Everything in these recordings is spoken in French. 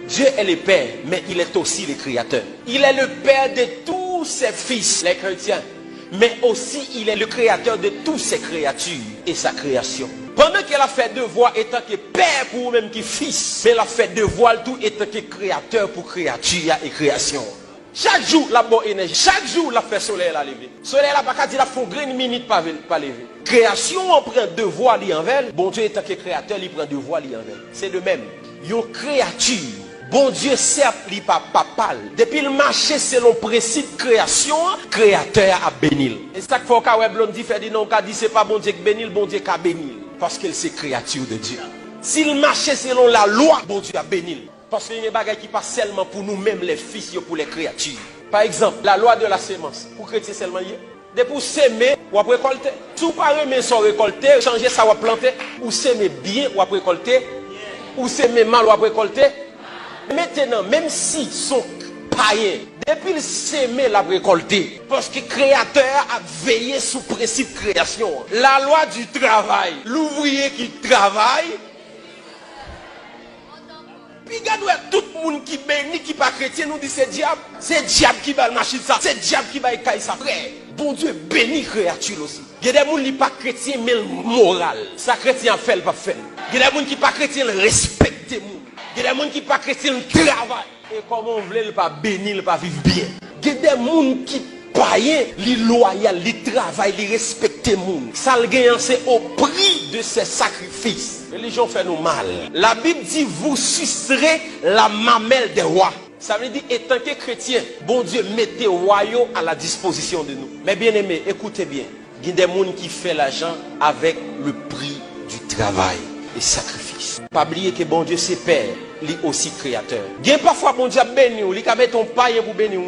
Dieu est le Père, mais il est aussi le Créateur. Il est le Père de tous ses fils, les chrétiens. Mais aussi, il est le Créateur de toutes ses créatures et sa création. Pendant qu'elle a fait devoir étant que Père pour même qui Fils, mais elle a fait devoir tout étant que Créateur pour créature et création. Chaque jour, la bonne énergie. Chaque jour, la fait soleil la lever. Soleil la pas dire la faut une minute pas lever. Création, on prend devoir li envers. Bon Dieu étant que créateur, il prend devoir li envers. C'est de même. Une créature. Bon Dieu certes, il pas papal. Depuis le marché selon principe création, créateur a béni. Et ça qu'il faut que Blondie fait dit non, dit c'est pas bon Dieu qui béni, bon Dieu qui a béni. Parce qu'elle c'est créature de Dieu. S'il marchait selon la loi, bon Dieu a béni. Parce qu'il y a des bagages qui passent seulement pour nous-mêmes, les fils, pour les créatures. Par exemple, la loi de la sémence. Pour chrétiens seulement, de pour s'aimer, ou après récolter. Si vous ne pouvez pas sans récolter, changer ça ou planter, ou s'aimer bien ou après récolter, ou s'aimer mal ou après récolter. Maintenant, même si sont païens, depuis le s'aimer la récolter, parce que le créateur a veillé sous principe création. La loi du travail, l'ouvrier qui travaille, puis tout le monde qui bénit, qui pas chrétien, nous dit c'est diable. C'est diable qui va le machine ça. C'est diable qui va écailler ça. Frère, bon Dieu bénit créature aussi. Il y a des gens qui pas chrétien, mais moral. Ça chrétien fait, le pas fait. Il y a des gens qui pas chrétien, respecte les gens. Il y a des gens qui pas chrétien, travail. Et comment on veut le pas bénir, le pas vivre bien. Il y a des gens qui païens, les loyaux, les travail, les respecter les gens. Ça le gagne, c'est au prix de ces sacrifices. La religion fait nous mal. La Bible dit, vous sucerez la mamelle des rois. Ça veut dire, étant que chrétien, bon Dieu, mettez royaux à la disposition de nous. Mais bien aimé, écoutez bien. Il y a des gens qui font l'argent avec le prix du travail et sacrifice. Pas oublier que bon Dieu, c'est Père, il est aussi créateur. Il y a parfois, bon Dieu, béni, il a mis ton païen pour bénir.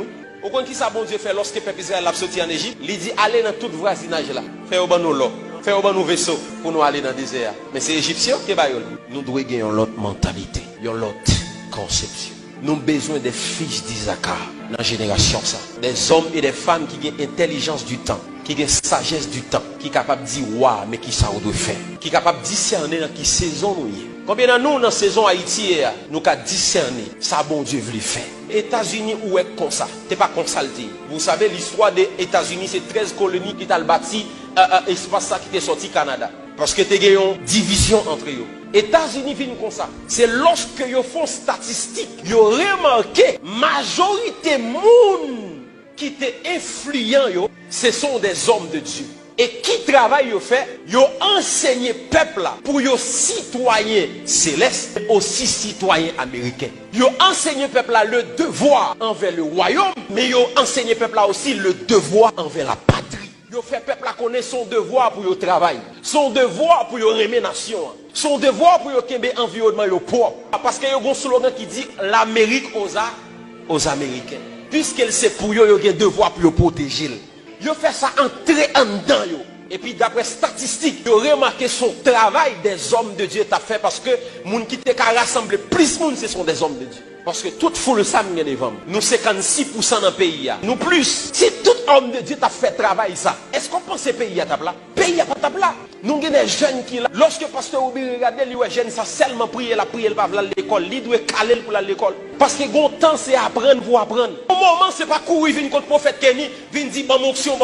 Au contraire, ça, bon Dieu fait lorsque le peuple Israël a sorti en Égypte, il dit, allez dans tout voisinage là. Faites au bon l'eau. Faites au bon vaisseau pour nous aller dans le désert. Mais c'est Égyptien qui va y aller. Nous devons gagner une autre mentalité, une autre conception. Nous avons besoin des fils d'Isaac dans la génération. Ça. Des hommes et des femmes qui ont intelligence du temps, qui ont sagesse du temps, qui sont capables de dire waouh, mais qui ça doit faire. Qui sont capables de discerner dans quelle saison nous y. Combien de nous dans la saison Haïti, nous avons discerné ça, bon Dieu veut le faire. États-Unis, où est comme ça? Tu n'es pas consulté. Vous savez, l'histoire des États-Unis, c'est 13 colonies qui ont bâti espace qui est sorti Canada. Parce que tu as une division entre eux. États-Unis viennent comme ça. C'est lorsque ils font statistiques, ils ont remarqué majorité des gens qui étaient influents, ce sont des hommes de Dieu. Et qui travaille yo fait, yo enseigné peuple là pour yo citoyens célestes, aussi citoyens américains. Yo enseigné peuple là le devoir envers le royaume, mais yo enseigné peuple là aussi le devoir envers la patrie. Yo fait peuple là connaître son devoir pour yo travail, son devoir pour yo remer nation, son devoir pour yo kembe environnement yo propre. Parce que yo gon slogan qui dit l'Amérique aux Américains. Puisqu'elle sait pour yo yo gen devoir pour yo protéger. Yo fait ça entrer en dedans yo. Et puis d'après statistiques, yo remarqué son travail des hommes de Dieu t'a fait parce que moun qui te rassemble plus moun ce sont des hommes de Dieu. Parce que toute foule ça m'y devant. Nous 56% dans le pays. Nous plus. Si tout homme de Dieu t'a fait travail ça, est-ce qu'on pense que le pays à table là? Pays à pas table là. Nous avons des jeunes qui là. Lorsque pasteur Obi regarde les jeunes, ça seulement prier la prière pas à l'école. Il doit caler pour l'école. Parce que bon temps c'est apprendre pour apprendre. Au moment c'est pas courir venir contre prophète Kenny, venir dire bon onction.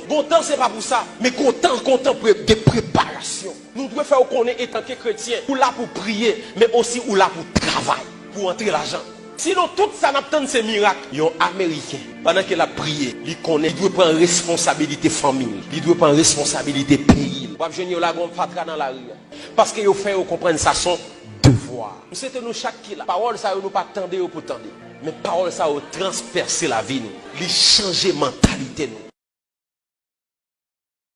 Bon temps c'est pas pour ça, mais bon temps de préparation. Nous devons faire connaître étant que chrétien, ou là pour prier, mais aussi ou là pour travailler. Pour entrer l'argent. Sinon, tout ça n'attend ces miracles. Il y a un Américain, pendant qu'il a prié, il connaît, il doit prendre responsabilité famille, il doit prendre responsabilité pays. Parce qu'il fait comprendre ça son devoir. C'était nous chaque qui là. Parole ça nous pas tendre pour tendre. Mais parole ça a transpercé la vie nous. Il changer mentalité nous.